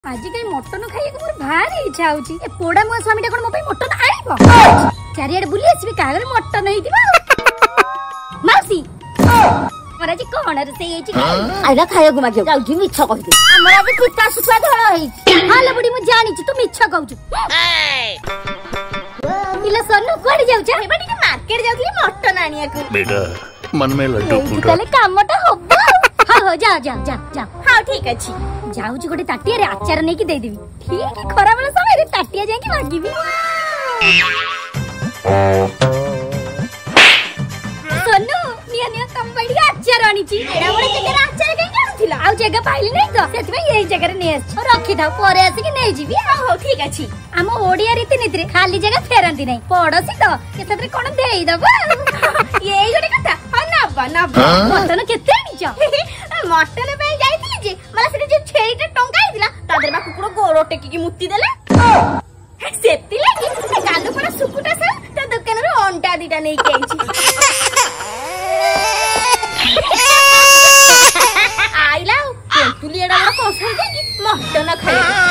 आज कहीं मटन खाई मोर भारी इच्छा होची ए पोड़ा मो स्वामी कोन मो पे मटन आइबो चारियाडे बुली आसीबे कागर मटन हेइदिबो मासी मोरा जी कोन रे से एची आइला खाया गुमा के जाउ मिछ कहू हमरा आज पिता सुछा धळ हेइ हाल बुडी मु जानि छी तू मिछ कहू इला सोनू कोड जाउ छ हेबा टिके मार्केट जाउली मटन आनिया को बेटा मन में लड्डू फूट ताले कामटा होबो हां जा जा जा जा हां ठीक अछि जाउची गोटे ताटिया रे आचार नै कि दे देबी ठीक खरा वाला समय रे ताटिया जाय कि मागीबी सोनू निया निया कम बढ़िया आचार आनी छी एडा बडे केते आचार कहि आनुथिला आ जगह पाइली नै तो सेति में एई जगह रे नै आछ रखि थाउ परे आसी कि नै जीबी हो ठीक अछि हम ओडिया रीति नीति रे खाली जगह फेरंती नै पड़ोसी तो केते रे कोन देई दबो एई गोटे कथा हा ना मटन केते आनी छ मटन पे जाइथिली जे मला सेठी जे छेरीटे टंका आइदिला तादर बा कुकुर गोरो टेकी की मुत्ती देले सेति लागि गालु पर सुकुटा सा त दुकान रे अंडा दिटा नै के आइछि आइला तुली एडा बड़ा पसंद है कि मटन खाइ